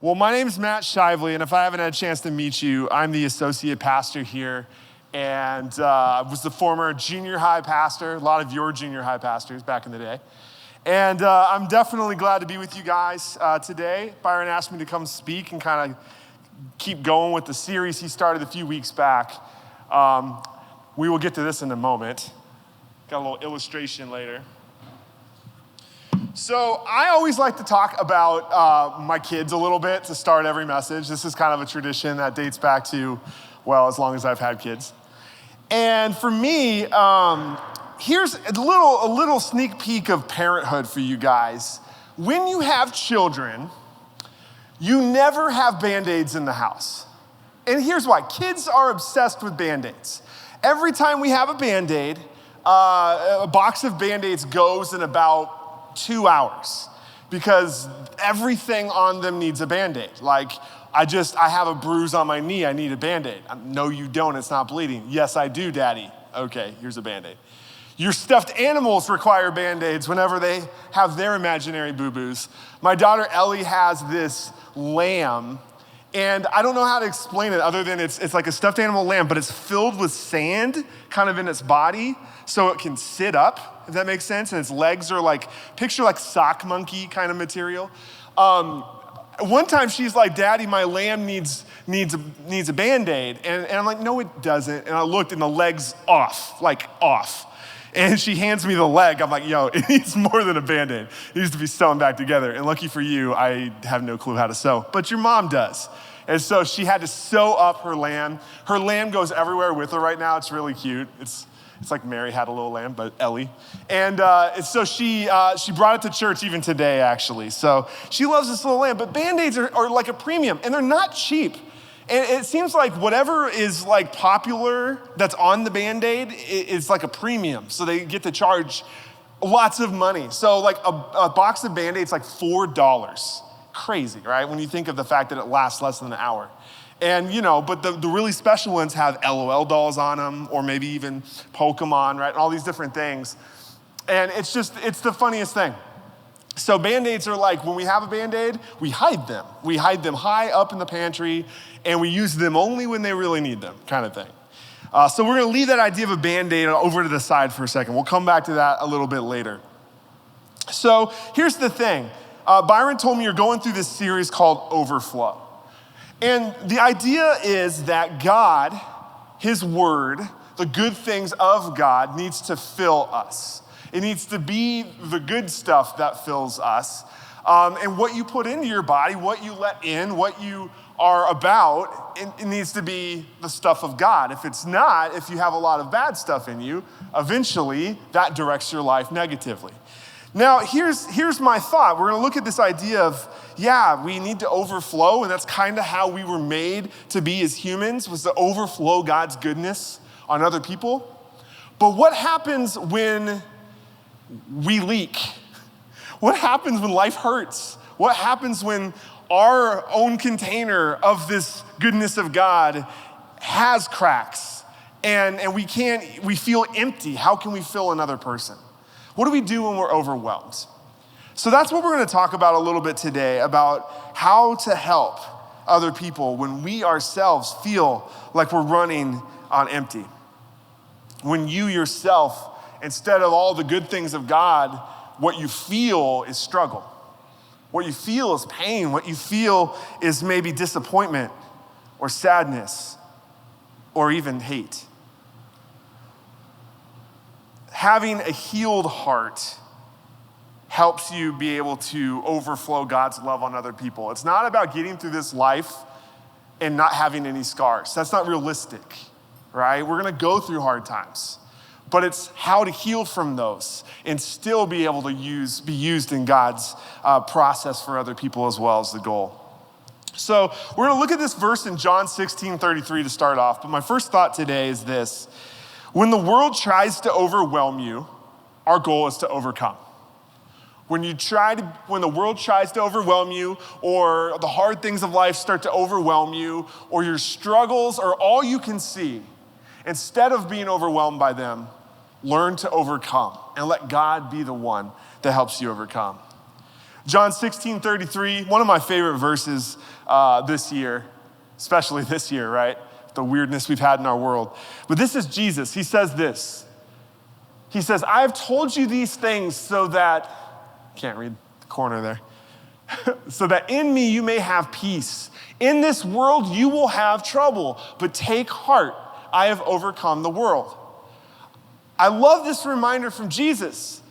Well, my name is Matt Shively, and if I haven't had a chance to meet you, I'm the associate pastor here, and I was the former junior high pastor, a lot of your junior high pastors back in the day. And I'm definitely glad to be with you guys today. Byron asked me to come speak and kind of keep going with the series he started a few weeks back. We will get to this in a moment. Got a little illustration later. So I always like to talk about my kids a little bit to start every message. This is kind of a tradition that dates back to, well, as long as I've had kids. And for me, here's a little sneak peek of parenthood for you guys. When you have children, you never have Band-Aids in the house. And here's why. Kids are obsessed with Band-Aids. Every time we have a Band-Aid, a box of Band-Aids goes in about 2 hours because everything on them needs a Band-Aid. Like, I have a bruise on my knee, I need a Band-Aid. No, you don't, it's not bleeding. Yes, I do, Daddy. Okay, here's a Band-Aid. Your stuffed animals require Band-Aids whenever they have their imaginary boo-boos. My daughter Ellie has this lamb, and I don't know how to explain it other than it's like a stuffed animal lamb, but it's filled with sand kind of in its body so it can sit up, if that makes sense. And its legs are picture like sock monkey kind of material. One time she's like, Daddy, my lamb needs a Band-Aid. And I'm like, no, it doesn't. And I looked and the leg's off. And she hands me the leg. I'm like, yo, it needs more than a Band-Aid. It needs to be sewn back together. And lucky for you, I have no clue how to sew, but your mom does. And so she had to sew up her lamb. Her lamb goes everywhere with her right now. It's really cute. It's like Mary had a little lamb, but Ellie. And so she brought it to church even today, actually. So she loves this little lamb, but Band-Aids are like a premium, and they're not cheap. And it seems like whatever is like popular that's on the Band-Aid is like a premium. So they get to charge lots of money. So like a box of Band-Aids like $4. Crazy, right? When you think of the fact that it lasts less than an hour. And but the really special ones have LOL dolls on them, or maybe even Pokemon, right? And all these different things. And it's the funniest thing. So Band-Aids are like, when we have a Band-Aid, we hide them. We hide them high up in the pantry, and we use them only when they really need them, kind of thing. So we're gonna leave that idea of a Band-Aid over to the side for a second. We'll come back to that a little bit later. So here's the thing. Byron told me you're going through this series called Overflow. And the idea is that God, his word, the good things of God needs to fill us. It needs to be the good stuff that fills us. And what you put into your body, what you let in, what you are about, it needs to be the stuff of God. If it's not, if you have a lot of bad stuff in you, eventually that directs your life negatively. Now, here's my thought. We're gonna look at this idea of, we need to overflow, and that's kind of how we were made to be as humans, was to overflow God's goodness on other people. But what happens when we leak? What happens when life hurts? What happens when our own container of this goodness of God has cracks and we feel empty? How can we fill another person? What do we do when we're overwhelmed? So that's what we're gonna talk about a little bit today, about how to help other people when we ourselves feel like we're running on empty. When you yourself, instead of all the good things of God, what you feel is struggle. What you feel is pain. What you feel is maybe disappointment or sadness or even hate. Having a healed heart helps you be able to overflow God's love on other people. It's not about getting through this life and not having any scars. That's not realistic, right? We're gonna go through hard times, but it's how to heal from those and still be able to be used in God's process for other people as well as the goal. So we're gonna look at this verse in John 16:33 to start off, but my first thought today is this. When the world tries to overwhelm you, our goal is to overcome. When the world tries to overwhelm you, or the hard things of life start to overwhelm you, or your struggles are all you can see, instead of being overwhelmed by them, learn to overcome and let God be the one that helps you overcome. John 16:33, one of my favorite verses this year, especially this year, right? The weirdness we've had in our world. But this is Jesus. He says this. He says, I have told you these things so that, can't read the corner there, so that in me you may have peace. In this world you will have trouble, but take heart, I have overcome the world. I love this reminder from Jesus.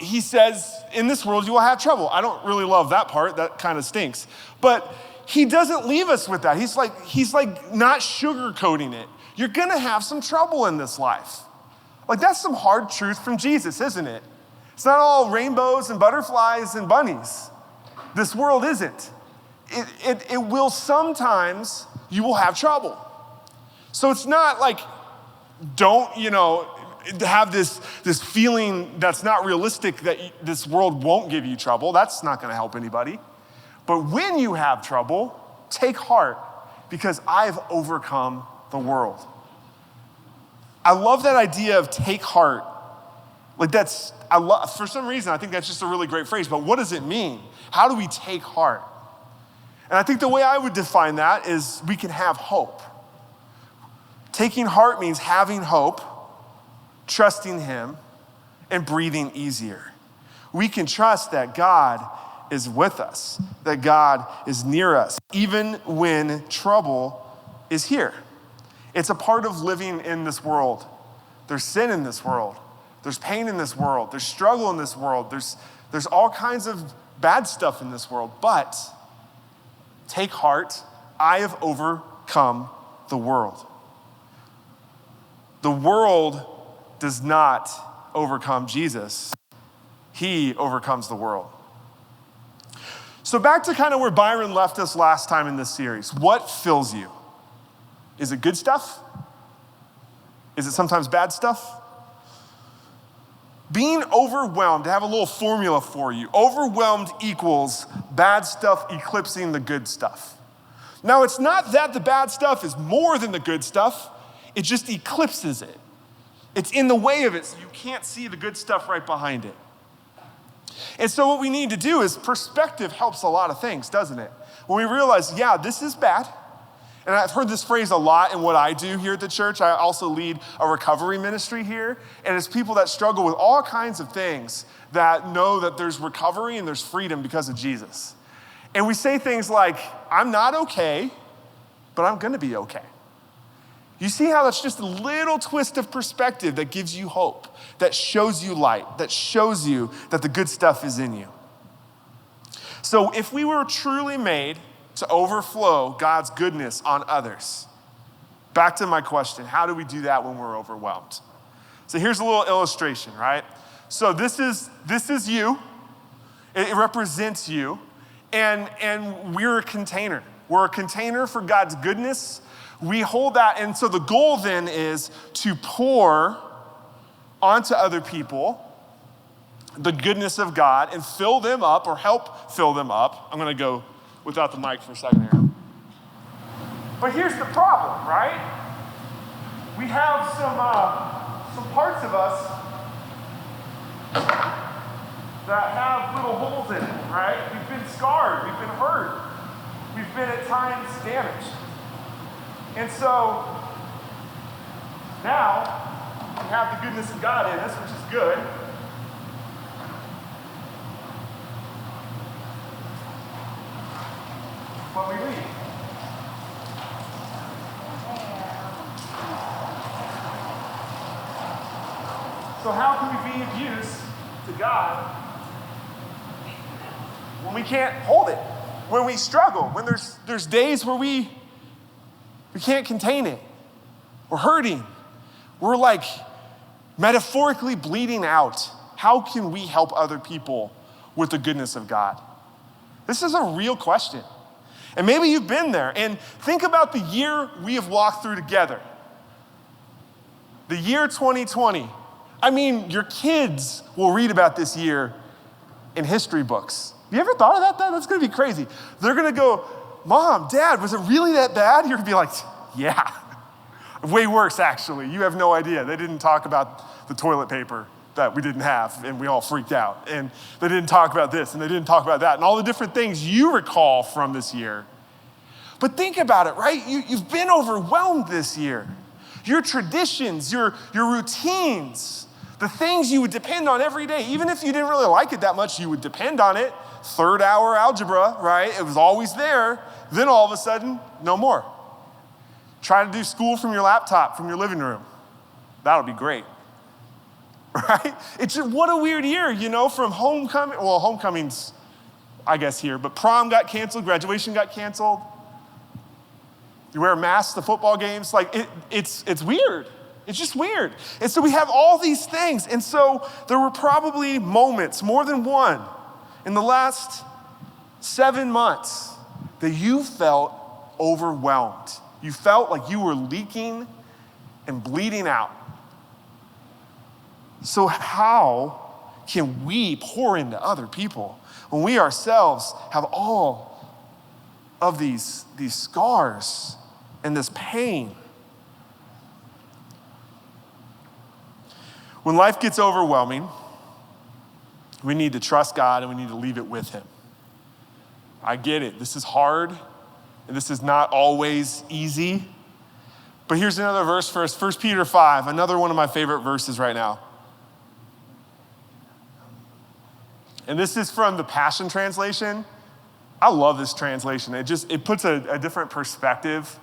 He says, in this world you will have trouble. I don't really love that part, that kind of stinks. But he doesn't leave us with that. He's like not sugarcoating it. You're gonna have some trouble in this life. Like that's some hard truth from Jesus, isn't it? It's not all rainbows and butterflies and bunnies. This world isn't. It will sometimes, you will have trouble. So it's not like, don't, have this feeling that's not realistic that this world won't give you trouble. That's not gonna help anybody. But when you have trouble, take heart because I've overcome the world. I love that idea of take heart. Like for some reason, I think that's just a really great phrase, but what does it mean? How do we take heart? And I think the way I would define that is we can have hope. Taking heart means having hope, trusting him, and breathing easier. We can trust that God is with us, that God is near us, even when trouble is here. It's a part of living in this world. There's sin in this world. There's pain in this world. There's struggle in this world. There's all kinds of bad stuff in this world. But take heart, I have overcome the world. The world does not overcome Jesus. He overcomes the world. So back to kind of where Byron left us last time in this series. What fills you? Is it good stuff? Is it sometimes bad stuff? Being overwhelmed, to have a little formula for you, overwhelmed equals bad stuff eclipsing the good stuff. Now, it's not that the bad stuff is more than the good stuff, it just eclipses it. It's in the way of it, so you can't see the good stuff right behind it. And so what we need to do is perspective helps a lot of things, doesn't it? When we realize, yeah, this is bad. And I've heard this phrase a lot in what I do here at the church. I also lead a recovery ministry here. And it's people that struggle with all kinds of things that know that there's recovery and there's freedom because of Jesus. And we say things like, I'm not okay, but I'm gonna be okay. You see how that's just a little twist of perspective that gives you hope, that shows you light, that shows you that the good stuff is in you. So if we were truly made to overflow God's goodness on others, back to my question, how do we do that when we're overwhelmed? So here's a little illustration, right? So this is you. It represents you. And we're a container. We're a container for God's goodness. We hold that, and so the goal then is to pour onto other people the goodness of God and fill them up or help fill them up. I'm gonna go without the mic for a second here. But here's the problem, right? We have some parts of us that have little holes in it, right? We've been scarred, we've been hurt, we've been at times damaged. And so now we have the goodness of God in us, which is good. But we leave. So how can we be of use to God when we can't hold it, when we struggle, when there's days where we can't contain it. We're hurting. We're like metaphorically bleeding out. How can we help other people with the goodness of God? This is a real question. And maybe you've been there. And think about the year we have walked through together. The year 2020. I mean, your kids will read about this year in history books. Have you ever thought of that? That's gonna be crazy. They're gonna go, Mom, Dad, was it really that bad? You're gonna be like, yeah. Way worse, actually. You have no idea. They didn't talk about the toilet paper that we didn't have, and we all freaked out. And they didn't talk about this, and they didn't talk about that, and all the different things you recall from this year. But think about it, right? You've been overwhelmed this year. Your traditions, your routines, the things you would depend on every day, even if you didn't really like it that much, you would depend on it. Third hour algebra, right? It was always there. Then all of a sudden, no more. Try to do school from your laptop, from your living room. That'll be great. Right? It's just, what a weird year, from homecoming. Well, homecoming's, I guess, here, but prom got canceled, graduation got canceled. You wear a mask to football games. It's weird. It's just weird. And so we have all these things. And so there were probably moments, more than one, in the last 7 months that you felt overwhelmed. You felt like you were leaking and bleeding out. So how can we pour into other people when we ourselves have all of these scars and this pain? When life gets overwhelming, we need to trust God and we need to leave it with him. I get it. This is hard and this is not always easy. But here's another verse for us, 1 Peter 5, another one of my favorite verses right now. And this is from the Passion Translation. I love this translation. It puts a different perspective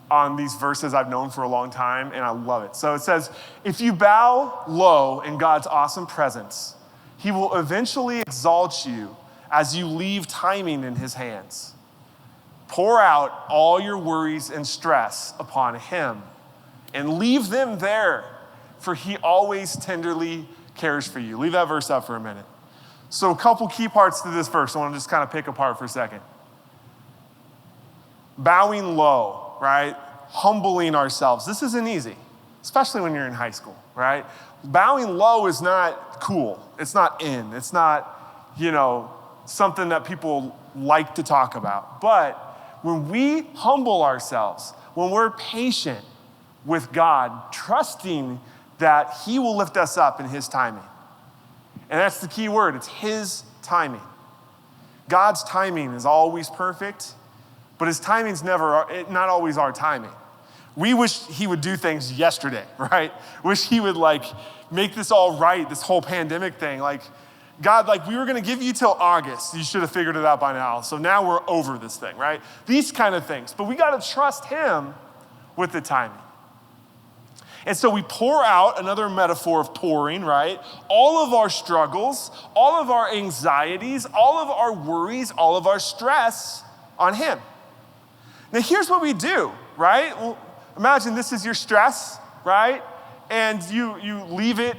on these verses I've known for a long time, and I love it. So it says, if you bow low in God's awesome presence, he will eventually exalt you as you leave timing in his hands. Pour out all your worries and stress upon him and leave them there, for he always tenderly cares for you. Leave that verse up for a minute. So a couple key parts to this verse I want to just kind of pick apart for a second. Bowing low, right? Humbling ourselves. This isn't easy, especially when you're in high school, right? Bowing low is not cool. It's not in. It's not, something that people like to talk about. But when we humble ourselves, when we're patient with God, trusting that he will lift us up in his timing. And that's the key word. It's his timing. God's timing is always perfect, but his timing's not always our timing. We wish he would do things yesterday, right? Wish he would make this all right, this whole pandemic thing. God, we were gonna give you till August. You should have figured it out by now. So now we're over this thing, right? These kind of things. But we gotta trust him with the timing. And so we pour out, another metaphor of pouring, right? All of our struggles, all of our anxieties, all of our worries, all of our stress on him. Now here's what we do, right? Well, imagine this is your stress, right? And you leave it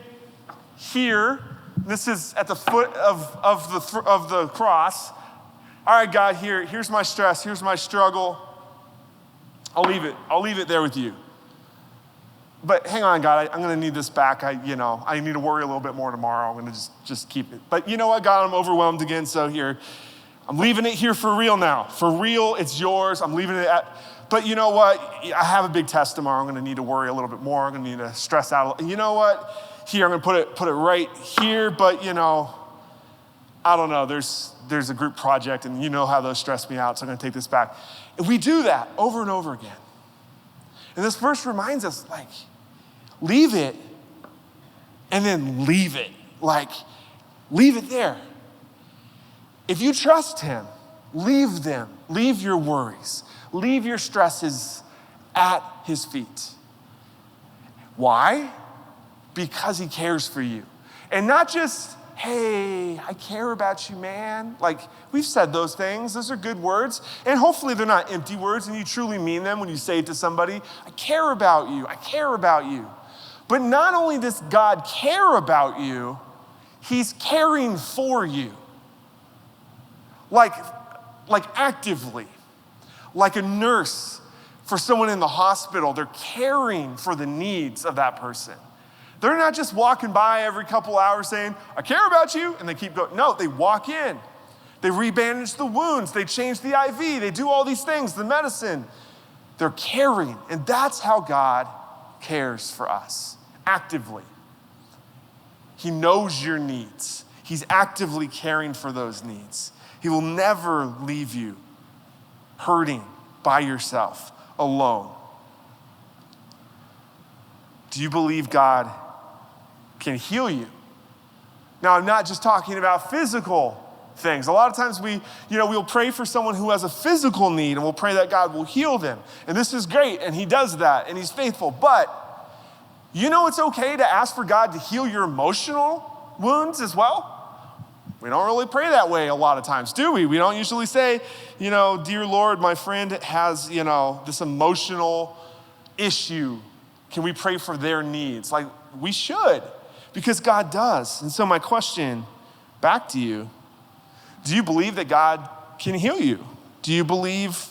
here. This is at the foot of the cross. All right, God, here's my stress, here's my struggle. I'll leave it there with you. But hang on, God, I'm gonna need this back. I need to worry a little bit more tomorrow. I'm gonna just keep it. But you know what, God, I'm overwhelmed again, so here, I'm leaving it here for real now. For real, it's yours. I'm leaving it but you know what? I have a big test tomorrow. I'm gonna need to worry a little bit more. I'm gonna need to stress out. You know what? Here, I'm gonna put it right here, but I don't know, there's a group project and you know how those stress me out, so I'm gonna take this back. And we do that over and over again. And this verse reminds us, leave it and then leave it. Leave it there. If you trust him, leave them. Leave your worries. Leave your stresses at his feet. Why? Because he cares for you. And not just, hey, I care about you, man. We've said those things. Those are good words. And hopefully they're not empty words and you truly mean them when you say it to somebody. I care about you. I care about you. But not only does God care about you, he's caring for you. Actively. Like a nurse for someone in the hospital. They're caring for the needs of that person. They're not just walking by every couple hours saying, I care about you, and they keep going. No, they walk in. They rebandage the wounds. They change the IV. They do all these things, the medicine. They're caring, and that's how God cares for us, actively. He knows your needs. He's actively caring for those needs. He will never leave you hurting by yourself, alone. Do you believe God can heal you? Now, I'm not just talking about physical things. A lot of times we'll pray for someone who has a physical need and we'll pray that God will heal them. And this is great, and he does that, and he's faithful. But it's okay to ask for God to heal your emotional wounds as well? We don't really pray that way a lot of times, do we? We don't usually say, dear Lord, my friend has, this emotional issue. Can we pray for their needs? Like, we should, because God does. And so my question back to you, do you believe that God can heal you? Do you believe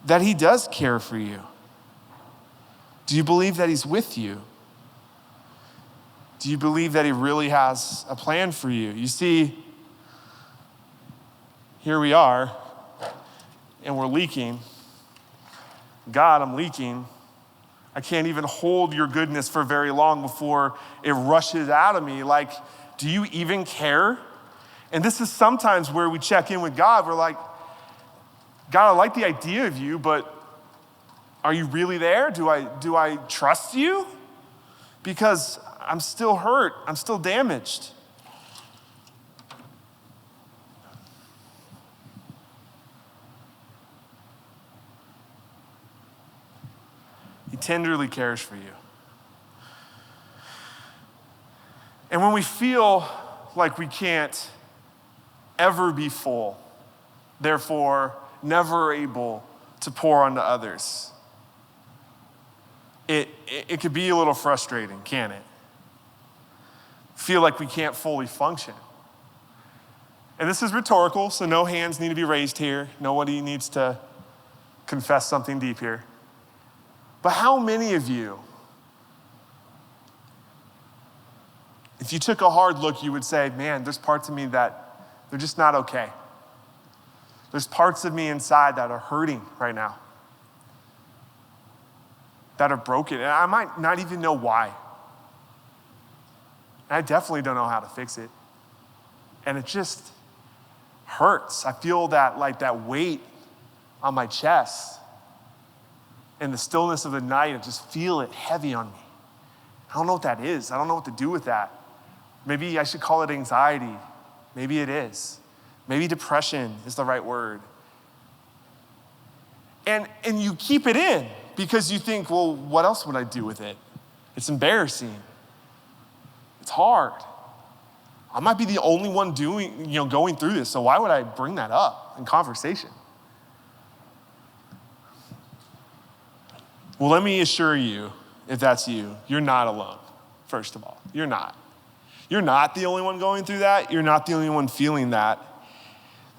that he does care for you? Do you believe that he's with you? Do you believe that he really has a plan for you? You see, here we are, and we're leaking. God, I'm leaking. I can't even hold your goodness for very long before it rushes out of me. Like, do you even care? And this is sometimes where we check in with God. We're like, God, I like the idea of you, but are you really there? Do I trust you? Because I'm still hurt. I'm still damaged. He tenderly cares for you. And when we feel like we can't ever be full, therefore never able to pour onto others, it could be a little frustrating, can't it? Feel like we can't fully function. And this is rhetorical, so no hands need to be raised here. Nobody needs to confess something deep here. But how many of you, if you took a hard look, you would say, man, there's parts of me that they're just not okay. There's parts of me inside that are hurting right now, that are broken, and I might not even know why. And I definitely don't know how to fix it. And it just hurts. I feel that weight on my chest. In the stillness of the night, I just feel it heavy on me. I don't know what that is. I don't know what to do with that. Maybe I should call it anxiety. Maybe it is. Maybe depression is the right word. And you keep it in because you think, well, what else would I do with it? It's embarrassing. It's hard. I might be the only one going through this, so why would I bring that up in conversation? Well, let me assure you, if that's you, you're not alone, first of all. You're not. You're not the only one going through that. You're not the only one feeling that.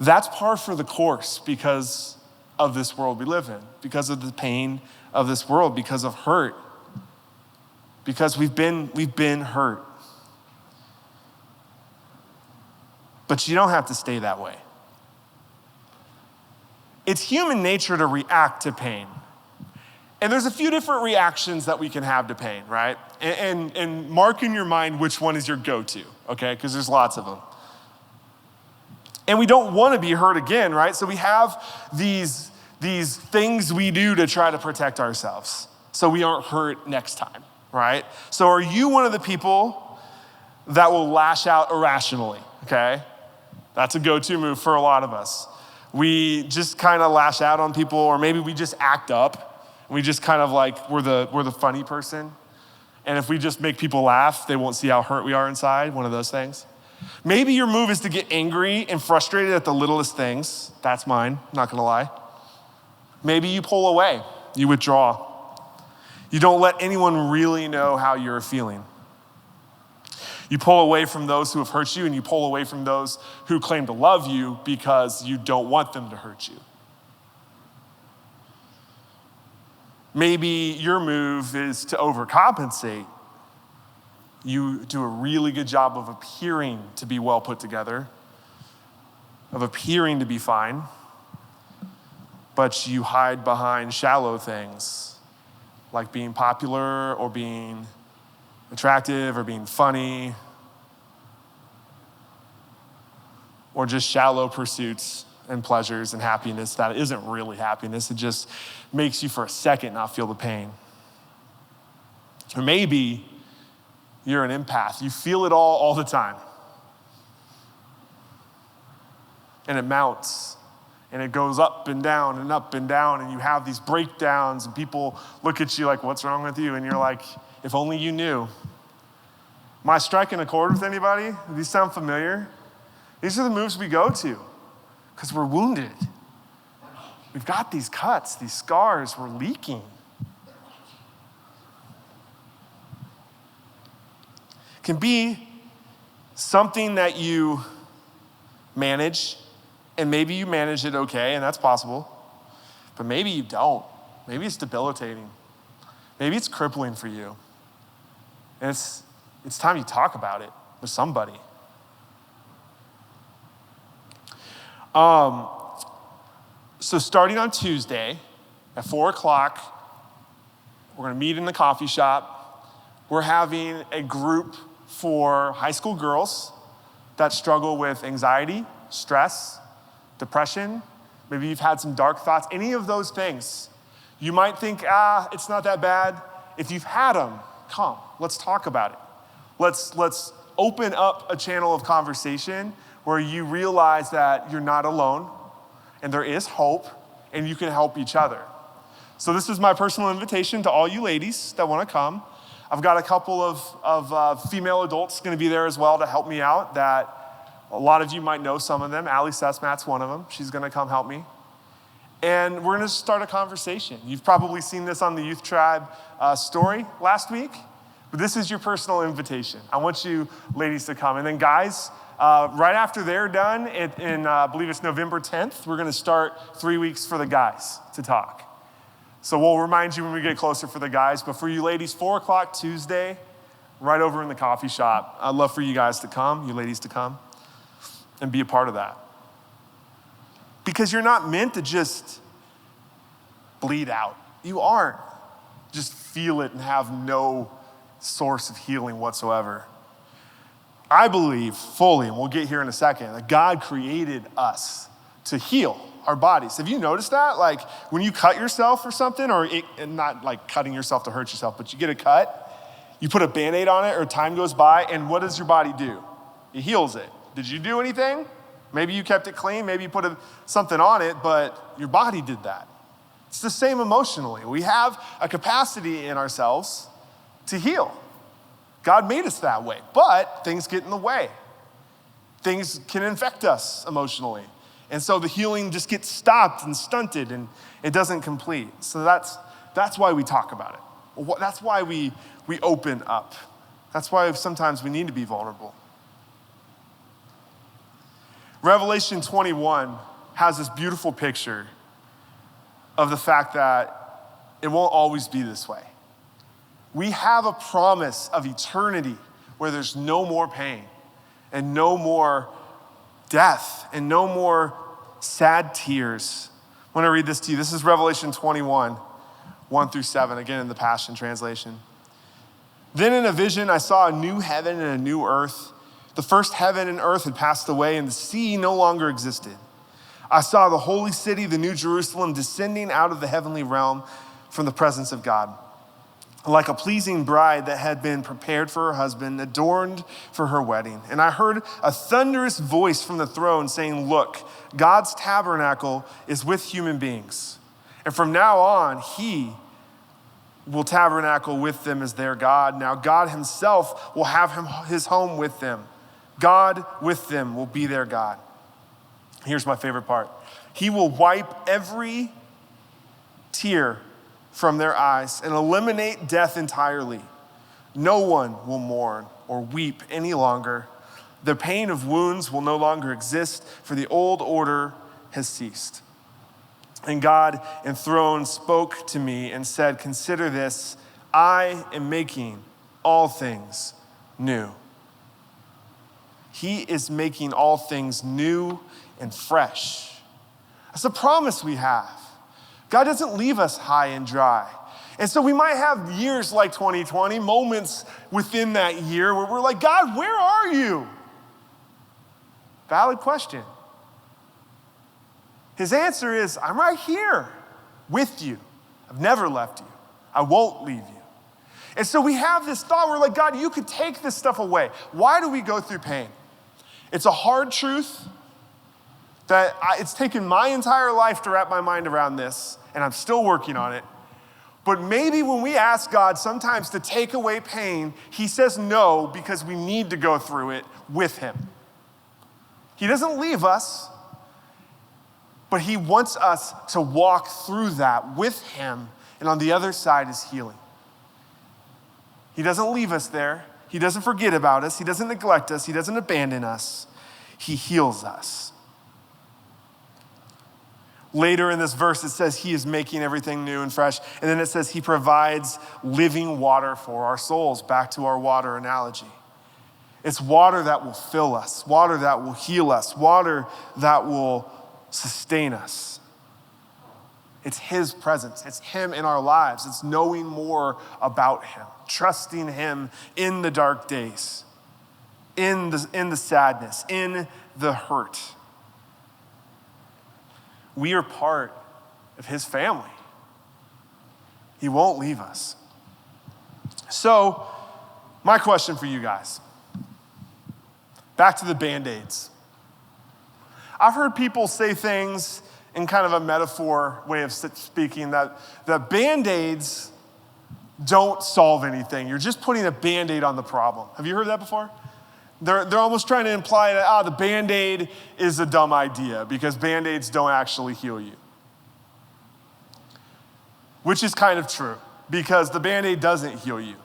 That's par for the course because of this world we live in, because of the pain of this world, because of hurt, because we've been hurt. But you don't have to stay that way. It's human nature to react to pain. And there's a few different reactions that we can have to pain, right? And mark in your mind which one is your go-to, okay? Because there's lots of them. And we don't want to be hurt again, right? So we have these things we do to try to protect ourselves so we aren't hurt next time, right? So are you one of the people that will lash out irrationally, okay? That's a go-to move for a lot of us. We just kind of lash out on people, or maybe we just act up. We just kind of like, we're the funny person. And if we just make people laugh, they won't see how hurt we are inside, one of those things. Maybe your move is to get angry and frustrated at the littlest things. That's mine, not gonna lie. Maybe you pull away, you withdraw. You don't let anyone really know how you're feeling. You pull away from those who have hurt you, and you pull away from those who claim to love you because you don't want them to hurt you. Maybe your move is to overcompensate. You do a really good job of appearing to be well put together, of appearing to be fine, but you hide behind shallow things like being popular or being attractive or being funny or just shallow pursuits and pleasures and happiness that isn't really happiness. It just makes you for a second not feel the pain. Or maybe you're an empath. You feel it all the time. And it mounts, and it goes up and down and up and down, and you have these breakdowns, and people look at you like, what's wrong with you? And you're like, if only you knew. Am I striking a chord with anybody? Do these sound familiar? These are the moves we go to because we're wounded. We've got these cuts, these scars, we're leaking. It can be something that you manage, and maybe you manage it okay, and that's possible, but maybe you don't. Maybe it's debilitating. Maybe it's crippling for you. And it's time you talk about it with somebody. So starting on Tuesday at 4 o'clock, we're gonna meet in the coffee shop. We're having a group for high school girls that struggle with anxiety, stress, depression. Maybe you've had some dark thoughts, any of those things. You might think, it's not that bad. If you've had them, come, let's talk about it. Let's open up a channel of conversation where you realize that you're not alone and there is hope and you can help each other. So this is my personal invitation to all you ladies that wanna come. I've got a couple of female adults gonna be there as well to help me out that a lot of you might know some of them. Allie Sesmat's one of them. She's gonna come help me. And we're gonna start a conversation. You've probably seen this on the Youth Tribe story last week, but this is your personal invitation. I want you ladies to come. And then guys, right after they're done, I believe it's November 10th, we're gonna start 3 weeks for the guys to talk. So we'll remind you when we get closer for the guys, but for you ladies, 4 o'clock Tuesday, right over in the coffee shop. I'd love for you guys to come, you ladies to come, and be a part of that. Because you're not meant to just bleed out. You aren't. Just feel it and have no source of healing whatsoever. I believe fully, and we'll get here in a second, that God created us to heal our bodies. Have you noticed that? Like when you cut yourself or something, and not like cutting yourself to hurt yourself, but you get a cut, you put a Band-Aid on it or time goes by, and what does your body do? It heals it. Did you do anything? Maybe you kept it clean, maybe you put something on it, but your body did that. It's the same emotionally. We have a capacity in ourselves to heal. God made us that way, but things get in the way. Things can infect us emotionally. And so the healing just gets stopped and stunted and it doesn't complete. So that's why we talk about it. That's why we open up. That's why sometimes we need to be vulnerable. Revelation 21 has this beautiful picture of the fact that it won't always be this way. We have a promise of eternity where there's no more pain and no more death and no more sad tears. I want to read this to you. This is Revelation 21, 1 through 7, again in the Passion Translation. Then in a vision, I saw a new heaven and a new earth. The first heaven and earth had passed away and the sea no longer existed. I saw the holy city, the new Jerusalem, descending out of the heavenly realm from the presence of God, like a pleasing bride that had been prepared for her husband, adorned for her wedding. And I heard a thunderous voice from the throne saying, "Look, God's tabernacle is with human beings. And from now on, he will tabernacle with them as their God. Now God himself will have his home with them. God with them will be their God." Here's my favorite part. He will wipe every tear from their eyes and eliminate death entirely. No one will mourn or weep any longer. The pain of wounds will no longer exist, for the old order has ceased. And God enthroned spoke to me and said, "Consider this, I am making all things new." He is making all things new and fresh. That's a promise we have. God doesn't leave us high and dry. And so we might have years like 2020, moments within that year where we're like, "God, where are you?" Valid question. His answer is, I'm right here with you. I've never left you. I won't leave you. And so we have this thought, we're like, God, you could take this stuff away. Why do we go through pain? It's a hard truth that it's taken my entire life to wrap my mind around this, and I'm still working on it. But maybe when we ask God sometimes to take away pain, he says no because we need to go through it with him. He doesn't leave us, but he wants us to walk through that with him, and on the other side is healing. He doesn't leave us there. He doesn't forget about us. He doesn't neglect us. He doesn't abandon us. He heals us. Later in this verse, it says he is making everything new and fresh. And then it says he provides living water for our souls, back to our water analogy. It's water that will fill us, water that will heal us, water that will sustain us. It's his presence. It's him in our lives. It's knowing more about him, trusting him in the dark days, in the sadness, in the hurt. We are part of his family. He won't leave us. So, my question for you guys, back to the Bandaids. I've heard people say things in kind of a metaphor way of speaking that the Bandaids don't solve anything. You're just putting a Band-Aid on the problem. Have you heard that before? They're almost trying to imply that, the Band-Aid is a dumb idea because Band-Aids don't actually heal you. Which is kind of true because the Band-Aid doesn't heal you.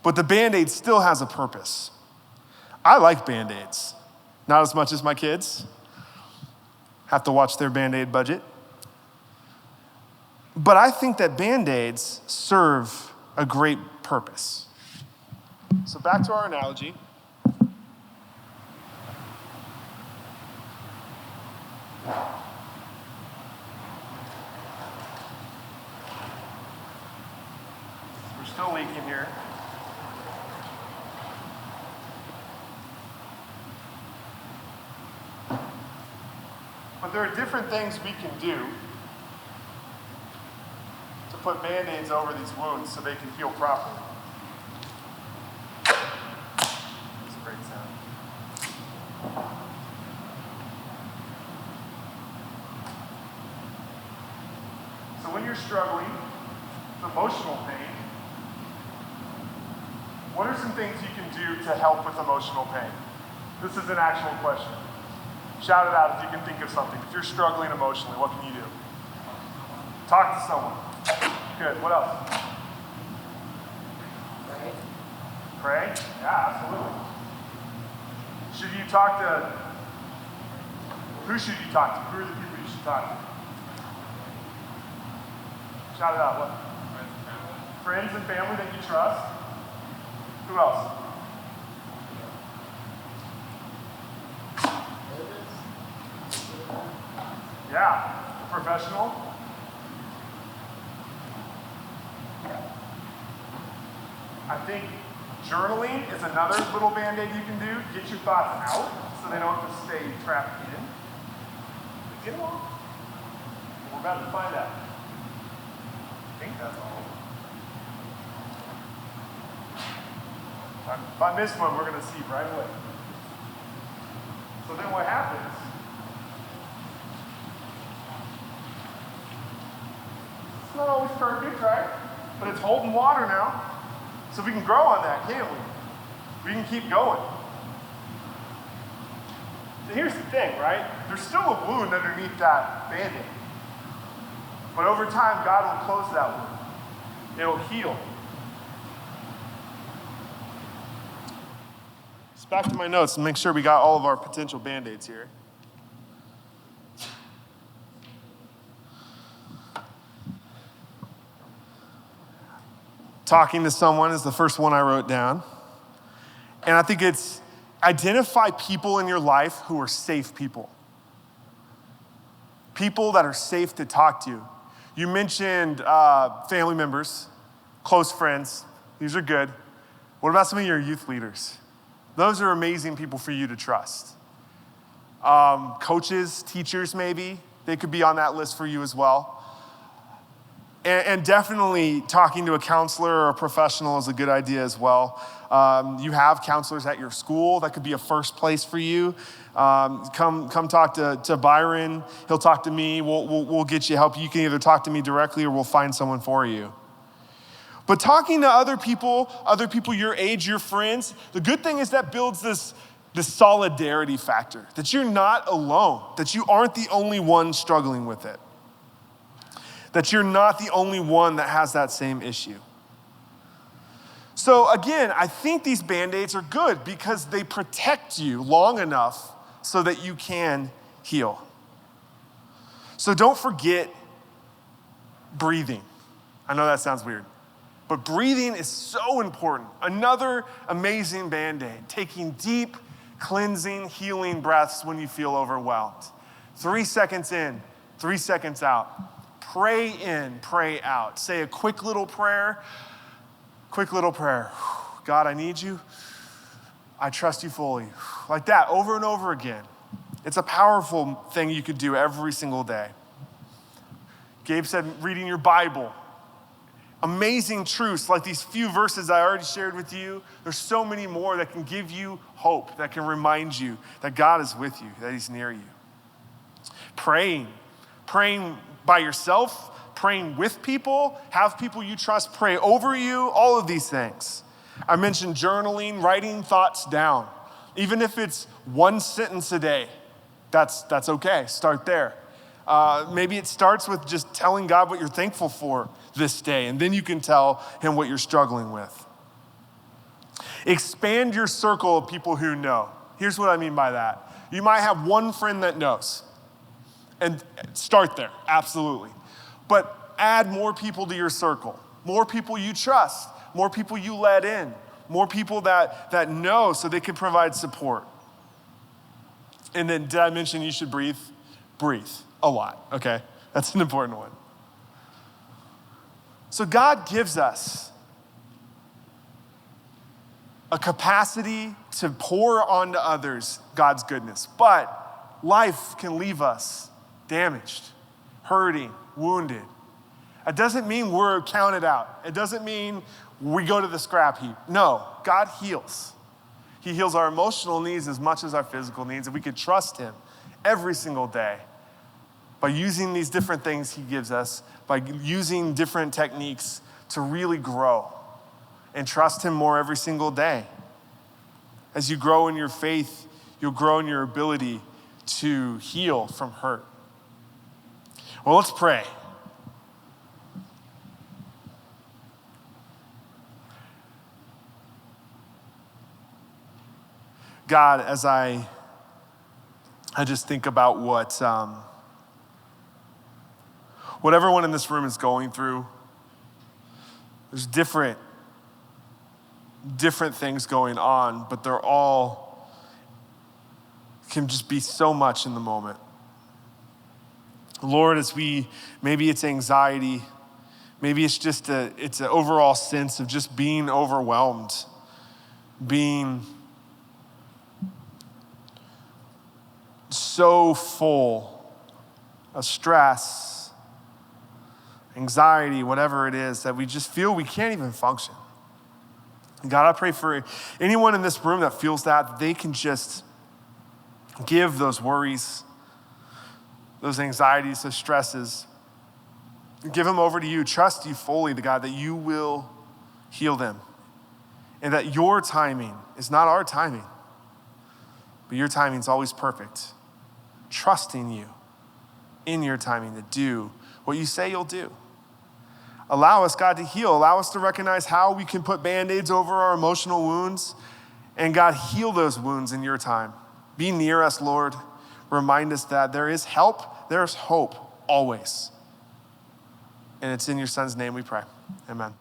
But the Band-Aid still has a purpose. I like Band-Aids. Not as much as my kids. Have to watch their Band-Aid budget. But I think that Band-Aids serve a great purpose. So back to our analogy. We're still leaking here. But there are different things we can do to put Band-Aids over these wounds so they can heal properly. That's a great sound. So when you're struggling with emotional pain, what are some things you can do to help with emotional pain? This is an actual question. Shout it out if you can think of something. If you're struggling emotionally, what can you do? Talk to someone. Good. What else? Pray. Pray? Yeah, absolutely. Should you talk to, who should you talk to? Who are the people you should talk to? Shout it out. What? Friends and family that you trust. Who else? Yeah, professional. I think journaling is another little Band-Aid you can do. Get your thoughts out so they don't just stay trapped in. Get them off. We're about to find out. I think that's all. If I miss one, we're going to see right away. So then what happens? It's not always perfect, right? But it's holding water now. So we can grow on that, can't we? We can keep going. So here's the thing, right? There's still a wound underneath that Band-Aid. But over time, God will close that wound. It'll heal. Just back to my notes and make sure we got all of our potential Band-Aids here. Talking to someone is the first one I wrote down. And I think it's identify people in your life who are safe people. People that are safe to talk to. You mentioned family members, close friends. These are good. What about some of your youth leaders? Those are amazing people for you to trust. Coaches, teachers maybe. They could be on that list for you as well. And definitely talking to a counselor or a professional is a good idea as well. You have counselors at your school. That could be a first place for you. Come talk to Byron. He'll talk to me. We'll get you help. You can either talk to me directly or we'll find someone for you. But talking to other people your age, your friends, the good thing is that builds this solidarity factor, that you're not alone, that you aren't the only one struggling with it, that you're not the only one that has that same issue. So again, I think these Band-Aids are good because they protect you long enough so that you can heal. So don't forget breathing. I know that sounds weird, but breathing is so important. Another amazing Band-Aid, taking deep, cleansing, healing breaths when you feel overwhelmed. 3 seconds in, 3 seconds out. Pray in, pray out. Say a quick little prayer. God, I need you. I trust you fully. Like that, over and over again. It's a powerful thing you could do every single day. Gabe said, reading your Bible. Amazing truths, like these few verses I already shared with you. There's so many more that can give you hope, that can remind you that God is with you, that he's near you. Praying by yourself, praying with people, have people you trust pray over you, all of these things. I mentioned journaling, writing thoughts down. Even if it's one sentence a day, that's okay, start there. Maybe it starts with just telling God what you're thankful for this day, and then you can tell him what you're struggling with. Expand your circle of people who know. Here's what I mean by that. You might have one friend that knows, and start there, absolutely. But add more people to your circle, more people you trust, more people you let in, more people that know so they can provide support. And then did I mention you should breathe? Breathe a lot, okay? That's an important one. So God gives us a capacity to pour onto others God's goodness, but life can leave us damaged, hurting, wounded. It doesn't mean we're counted out. It doesn't mean we go to the scrap heap. No, God heals. He heals our emotional needs as much as our physical needs, and we can trust him every single day by using these different things he gives us, by using different techniques to really grow and trust him more every single day. As you grow in your faith, you'll grow in your ability to heal from hurt. Well, let's pray. God, as I just think about what everyone in this room is going through, there's different things going on, but they're all can just be so much in the moment. Lord, maybe it's anxiety, maybe it's just it's an overall sense of just being overwhelmed, being so full of stress, anxiety, whatever it is, that we just feel we can't even function. God, I pray for anyone in this room that feels that they can just give those worries, those anxieties, those stresses, give them over to you. Trust you fully, the God, that you will heal them. And that your timing is not our timing, but your timing is always perfect. Trusting you in your timing to do what you say you'll do. Allow us, God, to heal. Allow us to recognize how we can put Band-Aids over our emotional wounds. And God, heal those wounds in your time. Be near us, Lord. Remind us that there is help, there's hope always. And it's in your son's name we pray. Amen.